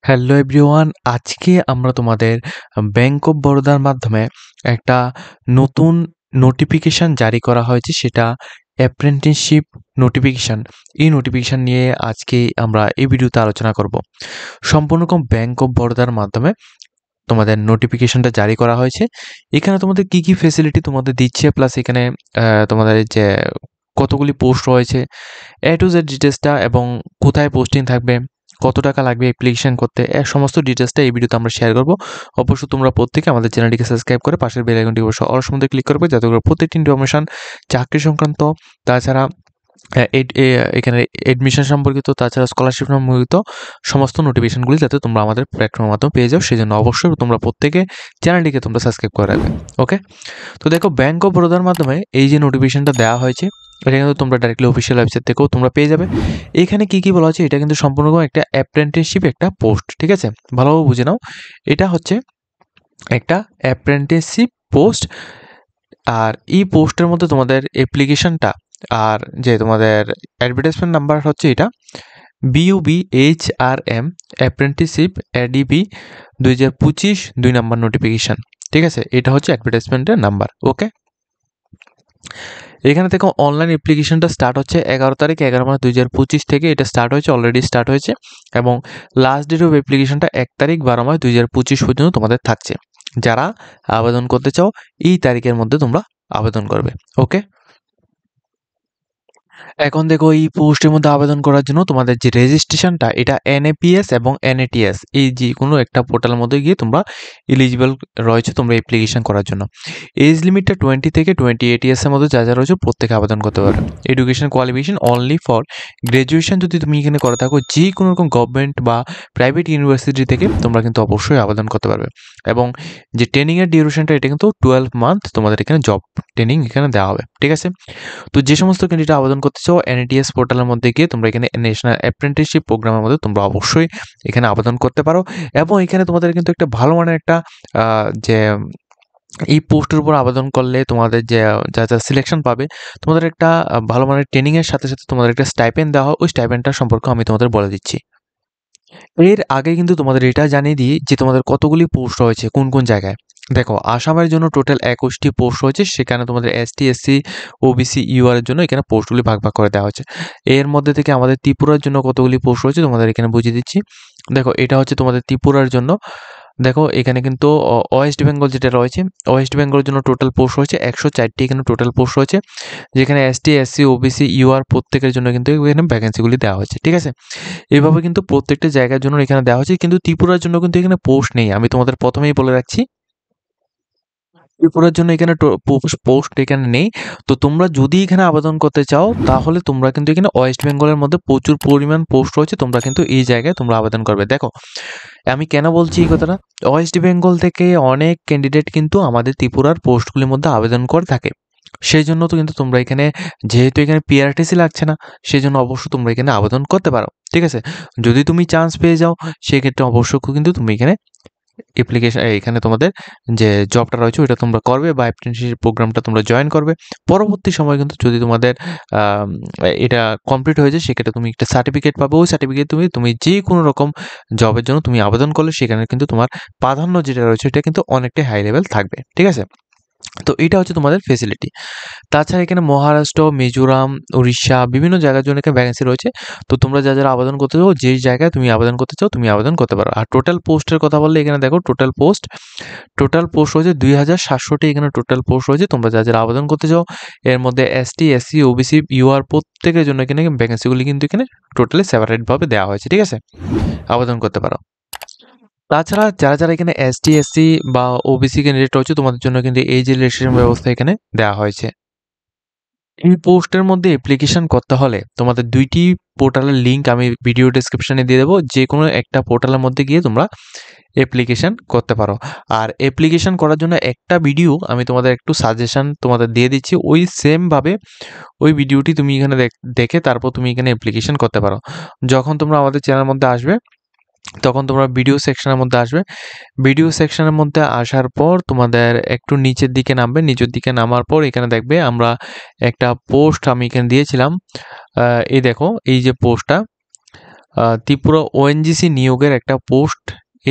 Hello everyone, আজকে আমরা তোমাদের ব্যাংক অফ বরোদার মাধ্যমে একটা নতুন নোটিফিকেশন জারি করা হয়েছে, সেটা অ্যাপ্রেন্টিসশিপ নোটিফিকেশন। এই নোটিফিকেশন নিয়ে আজকে আমরা এই ভিডিওতে আলোচনা করব। সম্পূর্ণ ব্যাংক অফ বরোদার মাধ্যমে তোমাদের নোটিফিকেশনটা জারি করা হয়েছে। এখানে তোমাদের কি কি ফেসিলিটি তোমাদের দিচ্ছে, প্লাস এখানে তোমাদের যে কতগুলি পোস্ট রয়েছে, এ টু জেড ডিটেলসটা, এবং কোথায় পোস্টিং থাকবে, কত টাকা লাগবে অ্যাপ্লিকেশন করতে, এর সমস্ত ডিটেলসটা এই ভিডিওতে আমরা শেয়ার করব। অবশ্যই তোমরা প্রত্যেকে আমাদের চ্যানেলটিকে সাবস্ক্রাইব করে পাশের বেল আইকনটি অবশ্যই অল মধ্যে ক্লিক করবে, যাতে করে প্রত্যেকটি ইনফরমেশন চাকরি সংক্রান্ত, তাছাড়া এখানে এডমিশন সম্পর্কিত, তাছাড়া স্কলারশিপ সম্পর্কিত সমস্ত নোটিফিকেশনগুলি যাতে তোমরা আমাদের প্ল্যাটফর্মের মাধ্যমে পেয়ে যাও, সেই জন্য অবশ্যই তোমরা প্রত্যেকে চ্যানেলটিকে তোমরা সাবস্ক্রাইব করে রাখবে। ওকে, তো দেখো ব্যাংক অফ বরোদার মাধ্যমে এই যে নোটিফিকেশনটা দেওয়া হয়েছে, এটা কিন্তু তোমরা ডাইরেক্টলি অফিসিয়াল ওয়েবসাইট থেকেও তোমরা পেয়ে যাবে। এখানে কি কি বলা হচ্ছে, এটা কিন্তু সম্পূর্ণ একটা অ্যাপ্রেন্টিসশিপ একটা পোস্ট, ঠিক আছে? ভালোভাবে বুঝে নাও, এটা হচ্ছে একটা অ্যাপ্রেন্টিসশিপ পোস্ট। আর এই পোস্টের মধ্যে তোমাদের অ্যাপ্লিকেশনটা আর যে তোমাদের অ্যাডভার্টাইজমেন্ট নাম্বার হচ্ছে এটা BUBHRM apprenticeship ADB 2025 2 number notification, ঠিক আছে? এটা হচ্ছে অ্যাডভার্টাইজমেন্টের নাম্বার। ওকে, এখানে দেখো অনলাইন অ্যাপ্লিকেশনটা স্টার্ট হচ্ছে 11 তারিখ 11 মাস 2025 থেকে এটা স্টার্ট হয়েছে, অলরেডি স্টার্ট হয়েছে, এবং লাস্ট ডেট অফ অ্যাপ্লিকেশনটা 1 তারিখ 12 মাস 2025 পর্যন্ত তোমাদের থাকছে। যারা আবেদন করতে চাও এই তারিখের মধ্যে তোমরা আবেদন করবে। ওকে, এখন দেখো এই পোস্টের মধ্যে আবেদন করার জন্য তোমাদের যে রেজিস্ট্রেশনটা, এটা NAPS এবং NATS এই যে কোনো একটা পোর্টালের মধ্যে গিয়ে তোমরা এলিজিবল রয়েছে তোমরা অ্যাপ্লিকেশন করার জন্য। এজ লিমিটটা 20 থেকে 28 ইয়ার্সের মধ্যে যা যা রয়েছে প্রত্যেকে আবেদন করতে পারবে। Education qualification only for graduation যদি তুমি এখানে করে থাকো, যে কোনো রকম গভর্নমেন্ট বা প্রাইভেট ইউনিভার্সিটি থেকে তোমরা কিন্তু অবশ্যই আবেদন করতে পারবে। এবং যে ট্রেনিংয়ের ডিউরেশনটা, এটা কিন্তু 12 মান্থ তোমাদের এখানে জব ট্রেনিং এখানে দেওয়া হবে, ঠিক আছে? তো যে সমস্ত ক্যান্ডিডেট আবেদন করতে চাও, NATS পোর্টালের মধ্যে গিয়ে তোমরা এখানে ন্যাশনাল অ্যাপ্রেন্টিসশিপ প্রোগ্রামের মধ্যে তোমরা অবশ্যই এখানে আবেদন করতে পারো। এবং এখানে তোমাদের কিন্তু একটা ভালো মানের একটা যে এই পোস্টের উপর আবেদন করলে তোমাদের যে যা যা সিলেকশন পাবে, তোমাদের একটা ভালো মানের ট্রেনিংয়ের সাথে সাথে তোমাদের একটা স্টাইপেন্ড দেওয়া হয়। ওই স্টাইপেন্ডটার সম্পর্কে আমি তোমাদের বলে দিচ্ছি। এর আগে কিন্তু তোমাদের এটা জানিয়ে দিই যে তোমাদের কতগুলি পোস্ট রয়েছে কোন কোন জায়গায়। দেখো, আসামের জন্য টোটাল 21টি পোস্ট রয়েছে, সেখানে তোমাদের ST SC OBC UR এর জন্য এখানে পোস্টগুলি ভাগ ভাগ করে দেওয়া হচ্ছে। এর মধ্যে থেকে আমাদের ত্রিপুরার জন্য কতগুলি পোস্ট রয়েছে তোমাদের এখানে বুঝিয়ে দিচ্ছি। দেখো, এটা হচ্ছে তোমাদের ত্রিপুরার জন্য। দেখো, এখানে কিন্তু ওয়েস্ট বেঙ্গল যেটা রয়েছে, ওয়েস্ট বেঙ্গলের জন্য টোটাল পোস্ট রয়েছে 104টি এখানে টোটাল পোস্ট রয়েছে, যেখানে ST SC OBC UR প্রত্যেকের জন্য কিন্তু এখানে ভ্যাকেন্সিগুলি দেওয়া হয়েছে, ঠিক আছে? এভাবে কিন্তু প্রত্যেকটা জায়গার জন্য এখানে দেওয়া হয়েছে, কিন্তু ত্রিপুরার জন্য কিন্তু এখানে পোস্ট নেই। আমি তোমাদের প্রথমেই বলে রাখছি, ত্রিপুরার জন্য এখানে পোস্ট এখানে নেই। তো তোমরা যদি এখানে আবেদন করতে চাও, তাহলে তোমরা কিন্তু এখানে ওয়েস্ট বেঙ্গলের মধ্যে প্রচুর পরিমাণ পোস্ট রয়েছে, তোমরা কিন্তু এই জায়গায় তোমরা আবেদন করবে। দেখো, আমি কেন বলছি এই কথাটা, ওয়েস্ট বেঙ্গল থেকে অনেক ক্যান্ডিডেট কিন্তু আমাদের ত্রিপুরার পোস্টগুলির মধ্যে আবেদন করে থাকে। সেই জন্য তো কিন্তু তোমরা এখানে, যেহেতু এখানে PRTC লাগছে না, সেই জন্য অবশ্যই তোমরা এখানে আবেদন করতে পারো, ঠিক আছে? যদি তুমি চান্স পেয়ে যাও, সেক্ষেত্রে অবশ্যই কিন্তু তুমি এখানে এখানে তোমাদের যে জবটা রয়েছে ওইটা তোমরা করবে, বা অ্যাপ্রেন্টিসশিপ প্রোগ্রামটা তোমরা জয়েন করবে। পরবর্তী সময় কিন্তু যদি তোমাদের এটা কমপ্লিট হয়ে যায়, সেক্ষেত্রে তুমি একটা সার্টিফিকেট পাবে। ওই সার্টিফিকেট তুমি যে কোনো রকম জবের জন্য তুমি আবেদন করলে, সেখানে কিন্তু তোমার প্রাধান্য যেটা রয়েছে এটা কিন্তু অনেকটাই হাই লেভেল থাকবে, ঠিক আছে? তো এটা হচ্ছে তোমাদের ফেসিলিটি। তাছাড়া এখানে মহারাষ্ট্র, মিজোরাম, উড়িষ্যা বিভিন্ন জায়গার জন্য এখানে ভ্যাকেন্সি রয়েছে। তো তোমরা যারা আবেদন করতে চাও, যেই জায়গায় তুমি আবেদন করতে চাও, তুমি আবেদন করতে পারো। আর টোটাল পোস্টের কথা বললে, এখানে দেখো টোটাল পোস্ট রয়েছে 2700টি এখানে টোটাল পোস্ট রয়েছে। তোমরা যারা আবেদন করতে চাও, এর মধ্যে ST SC OBC UR প্রত্যেকের জন্য এখানে ভ্যাকেন্সিগুলি কিন্তু এখানে টোটালি সেপারেটভাবে দেওয়া হয়েছে, ঠিক আছে? আবেদন করতে পারো। তাছাড়া যারা এখানে ST SC বা OBC ক্যান্ডিডেট রয়েছে, তোমাদের জন্য কিন্তু এই যে রেজিস্ট্রেশন ব্যবস্থা এখানে দেওয়া হয়েছে। এই পোস্টের মধ্যে অ্যাপ্লিকেশন করতে হলে তোমাদের 2টি পোর্টালের লিঙ্ক আমি ভিডিও ডেসক্রিপশনে দিয়ে দেবো। যে কোনো একটা পোর্টালের মধ্যে গিয়ে তোমরা অ্যাপ্লিকেশন করতে পারো। আর অ্যাপ্লিকেশন করার জন্য একটা ভিডিও আমি তোমাদের একটু সাজেশন তোমাদের দিয়ে দিচ্ছি, ওই সেমভাবে ওই ভিডিওটি তুমি এখানে দেখে তারপর তুমি এখানে অ্যাপ্লিকেশন করতে পারো। যখন তোমরা আমাদের চ্যানেলের মধ্যে আসবে, তখন তোমরা ভিডিও সেকশনের মধ্যে আসবে। ভিডিও সেকশনের মধ্যে আসার পর তোমাদের একটু নিচের দিকে নামবে। নিচের দিকে নামার পর এখানে দেখবে আমরা একটা পোস্ট আমি এখানে দিয়েছিলাম। এই দেখো, এই যে পোস্টটা, ত্রিপুরা ওএনজিসি নিয়োগের একটা পোস্ট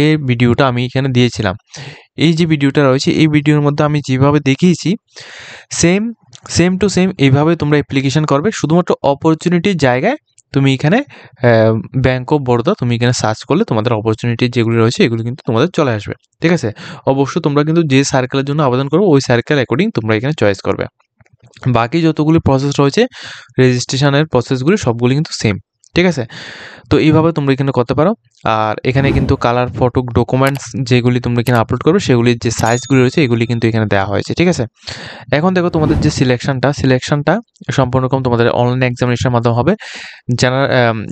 এর ভিডিওটা আমি এখানে দিয়েছিলাম। এই যে ভিডিওটা রয়েছে এই ভিডিওর মধ্যে আমি যেভাবে দেখিয়েছি সেম টু সেম এইভাবে তোমরা অ্যাপ্লিকেশন করবে। শুধুমাত্র অপরচুনিটির জায়গায় তুমি এখানে ব্যাঙ্ক অফ বরোদা তুমি এখানে সার্চ করলে তোমাদের অপরচুনিটি যেগুলি রয়েছে এগুলো কিন্তু তোমাদের চলে আসবে। ঠিক আছে? অবশ্যই তোমরা কিন্তু যে সার্কেলের জন্য আবেদন করবে ওই সার্কেল অ্যাকর্ডিং তোমরা এখানে চয়েস করবে। বাকি যতগুলি প্রসেস রয়েছে রেজিস্ট্রেশনের প্রসেসগুলি সবগুলি কিন্তু সেম। ঠিক আছে? তো এইভাবে তোমরা এখানে করতে পারো। আর এখানে কিন্তু কালার ফটো ডকুমেন্টস যেগুলি তোমরা এখানে আপলোড করবে সেগুলির যে সাইজগুলি রয়েছে এগুলি কিন্তু এখানে দেওয়া হয়েছে। ঠিক আছে? এখন দেখো তোমাদের যে সিলেকশনটা সম্পূর্ণ রকম তোমাদের অনলাইন এক্সামিনেশনের মাধ্যমে হবে।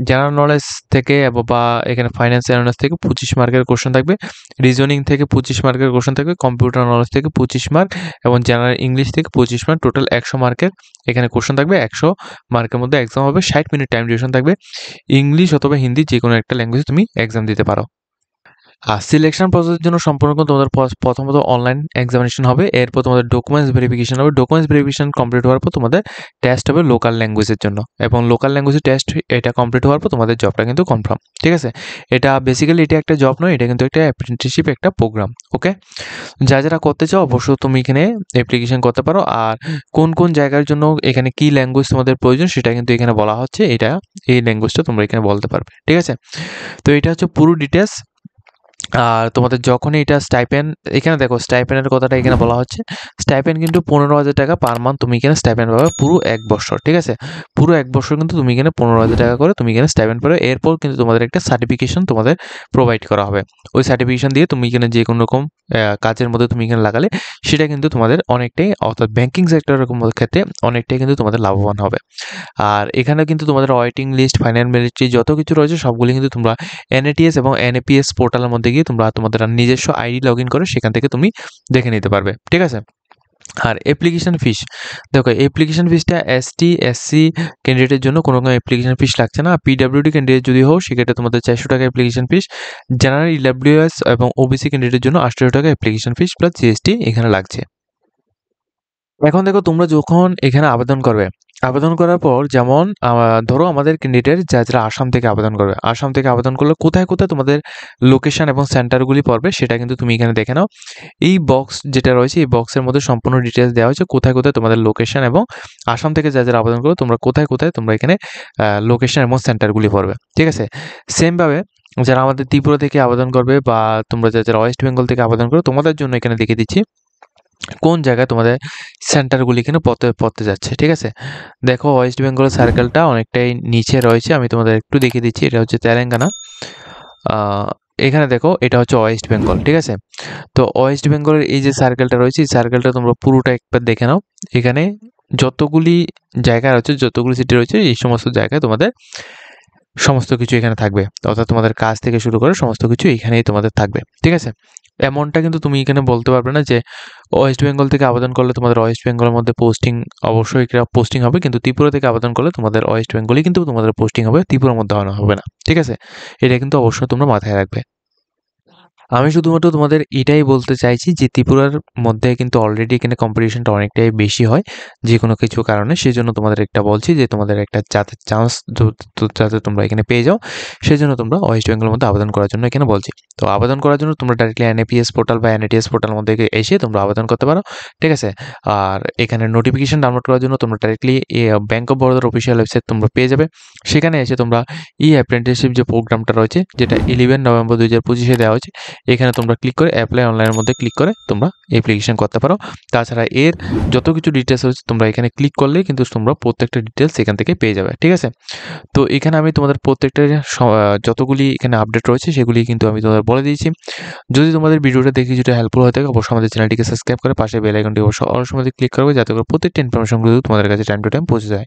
জেনারেল নলেজ থেকে বা এখানে ফাইন্যান্স অ্যানালিসিস থেকে 25 মার্কের কোশ্চেন থাকবে, রিজনিং থেকে 25 মার্কের কোশ্চেন থাকবে, কম্পিউটার নলেজ থেকে 25 মার্ক এবং জেনারেল ইংলিশ থেকে 25 মার্ক, টোটাল 100 মার্কের এখানে কোশ্চেন থাকবে। 100 মার্কের মধ্যে এক্সাম হবে, 60 মিনিট টাইম ডিউরেশন থাকবে। ইংলিশ অথবা হিন্দি যে কোনো একটা ল্যাঙ্গুয়েজে তুমি এক্সাম দিতে পারো। আর সিলেকশন প্রসেসের জন্য সম্পূর্ণ তোমাদের প্রথমত অনলাইন এক্সামিনেশন হবে, এরপর তোমাদের ডকুমেন্টস ভেরিফিকেশন হবে। ডকুমেন্টস ভেরিফিকেশন কমপ্লিট হওয়ার পর তোমাদের টেস্ট হবে লোকাল ল্যাঙ্গুয়েজের জন্য, এবং লোকাল ল্যাঙ্গুয়েজের টেস্ট এটা কমপ্লিট হওয়ার পর তোমাদের জবটা কিন্তু কনফার্ম। ঠিক আছে? এটা বেসিক্যালি এটা একটা জব নয়, এটা কিন্তু একটা অ্যাপ্রেন্টিসশিপ একটা প্রোগ্রাম। ওকে, যারা করতে চাও অবশ্যই তুমি এখানে অ্যাপ্লিকেশন করতে পারো। আর কোন কোন জায়গার জন্য এখানে কি ল্যাঙ্গুয়েজ তোমাদের প্রয়োজন সেটা কিন্তু এখানে বলা হচ্ছে, এই ল্যাঙ্গুয়েজটা তোমরা এখানে বলতে পারবে। ঠিক আছে? তো এটা হচ্ছে পুরো ডিটেলস। আর তোমাদের যখনই এটা স্টাইপেন্ড, এখানে দেখো স্টাইপেন্ডের কথাটা এখানে বলা হচ্ছে। স্টাইপেন্ড কিন্তু 15,000 টাকা পার মান্থ তুমি এখানে স্টাইপেন্ড পাবে পুরো 1 বছর। ঠিক আছে? পুরো 1 বছর কিন্তু তুমি এখানে 15,000 টাকা করে তুমি এখানে স্টাইপেন্ড পাবে। এরপর কিন্তু তোমাদের একটা সার্টিফিকেশন তোমাদের প্রোভাইড করা হবে। ওই সার্টিফিকেশন দিয়ে তুমি এখানে যে কোনো রকম কাজের মধ্যে তুমি এখানে লাগালে সেটা কিন্তু তোমাদের অনেকটাই, অর্থাৎ ব্যাংকিং সেক্টরের ক্ষেত্রে অনেকটাই কিন্তু তোমাদের লাভবান হবে। আর এখানে কিন্তু তোমাদের ওয়েটিং লিস্ট, ফাইনাল মেরিট যত কিছু রয়েছে সবগুলি কিন্তু তোমরা এনএটিএস এবং এনএপিএস পোর্টালের মধ্যে গিয়ে তোমরা তোমাদের নিজস্ব আইডি লগ ইন করে সেখান থেকে তুমি দেখে নিতে পারবে। ঠিক আছে? আর অ্যাপ্লিকেশন ফিস, দেখো অ্যাপ্লিকেশন ফিসটা এসটি এসসি ক্যান্ডিডেটের জন্য কোনো অ্যাপ্লিকেশন ফিস লাগছে না। পিডব্লিউডি ক্যান্ডিডেট যদি হোক সেক্ষেত্রে তোমাদের 400 টাকা অ্যাপ্লিকেশন ফিস। জেনারেল ইডব্লিউএস এবং ওবিসি ক্যান্ডিডেটের জন্য 800 টাকা অ্যাপ্লিকেশন ফিস প্লাস জিএসটি এখানে লাগছে। এখন দেখো তোমরা যখন এখানে আবেদন করবে, আবেদন করার পর যেমন ধরো আমাদের ক্যান্ডিডেট যারা আসাম থেকে আবেদন করবে, আসাম থেকে আবেদন করলে কোথায় কোথায় তোমাদের লোকেশন এবং সেন্টারগুলি পড়বে সেটা কিন্তু তুমি এখানে দেখে নাও। এই বক্স যেটা রয়েছে এই বক্সের মধ্যে সম্পূর্ণ ডিটেলস দেওয়া হয়েছে কোথায় কোথায় তোমাদের লোকেশন, এবং আসাম থেকে যারা আবেদন করবে তোমরা কোথায় কোথায় তোমরা এখানে লোকেশন এবং সেন্টারগুলি পড়বে। ঠিক আছে? সেমভাবে যারা আমাদের ত্রিপুরা থেকে আবেদন করবে বা তোমরা যারা ওয়েস্ট বেঙ্গল থেকে আবেদন করবে তোমাদের জন্য এখানে দেখে দিচ্ছি কোন জায়গায় তোমাদের সেন্টারগুলি এখানে পড়তে যাচ্ছে। ঠিক আছে? দেখো ওয়েস্ট বেঙ্গলের সার্কেলটা অনেকটাই নিচে রয়েছে, আমি তোমাদের একটু দেখিয়ে দিচ্ছি। এটা হচ্ছে তেলেঙ্গানা। এখানে দেখো এটা হচ্ছে ওয়েস্ট বেঙ্গল। ঠিক আছে? তো ওয়েস্ট বেঙ্গলের এই যে সার্কেলটা রয়েছে এই সার্কেলটা তোমরা পুরোটা একবার দেখে নাও। এখানে যতগুলি জায়গা রয়েছে, যতগুলি সিটি রয়েছে এই সমস্ত জায়গায় তোমাদের সমস্ত কিছু এখানে থাকবে, অর্থাৎ তোমাদের কাজ থেকে শুরু করে সমস্ত কিছু এখানেই তোমাদের থাকবে। ঠিক আছে? এমনটা কিন্তু তুমি এখানে বলতে পারবে না যে ওয়েস্ট বেঙ্গল থেকে আবেদন করলে তোমাদের ওয়েস্ট বেঙ্গলের মধ্যে পোস্টিং, অবশ্যই এটা পোস্টিং হবে, কিন্তু ত্রিপুরা থেকে আবেদন করলে তোমাদের ওয়েস্ট বেঙ্গলই কিন্তু তোমাদের পোস্টিং হবে, ত্রিপুরার মধ্যে হবে না। ঠিক আছে? এটা কিন্তু অবশ্যই তোমরা মাথায় রাখবে। আমি শুধুমাত্র তোমাদের এটাই বলতে চাইছি যে ত্রিপুরার মধ্যে কিন্তু অলরেডি এখানে কম্পিটিশনটা অনেকটাই বেশি হয় যে কোনো কিছু কারণে, সেজন্য তোমাদের একটা বলছি যে তোমাদের একটা যাতে চান্স যাতে তোমরা এখানে পেয়ে যাও সেজন্য তোমরা ওয়েস্ট বেঙ্গলের মধ্যে আবেদন করার জন্য এখানে বলছি। তো আবেদন করার জন্য তোমরা ডাইরেক্টলি এনএপিএস পোর্টাল বা এনএটিএস পোর্টালের মধ্যে এসে তোমরা আবেদন করতে পারো। ঠিক আছে? আর এখানে নোটিফিকেশন ডাউনলোড করার জন্য তোমরা ডাইরেক্টলি ব্যাঙ্ক অফ বরোদার অফিসিয়াল ওয়েবসাইট তোমরা পেয়ে যাবে। সেখানে এসে তোমরা অ্যাপ্রেন্টিসশিপ যে প্রোগ্রামটা রয়েছে যেটা 11 নভেম্বর 2025 দেওয়া হয়েছে এখানে তোমরা ক্লিক করে অ্যাপ্লাই অনলাইনের মধ্যে ক্লিক করে তোমরা অ্যাপ্লিকেশন করতে পারো। তাছাড়া এর যত কিছু ডিটেলস রয়েছে তোমরা এখানে ক্লিক করলেই কিন্তু তোমরা প্রত্যেকটা ডিটেলস এখান থেকে পেয়ে যাবে। ঠিক আছে? তো এখানে আমি তোমাদের প্রত্যেকটা যতগুলি এখানে আপডেট রয়েছে সেগুলি কিন্তু আমি তোমাদের বলে দিয়েছি। যদি তোমাদের ভিডিওটা দেখে যেটা হেল্পফুল হয়ে থাকে অবশ্যই আমাদের চ্যানেলটিকে সাবস্ক্রাইব করে পাশে বেল আইকনটি অবশ্যই অল সময় ক্লিক করবে যাতে করে প্রত্যেকটা ইনফরমেশনগুলো তোমাদের কাছে টাইম টু টাইম পৌঁছে যায়।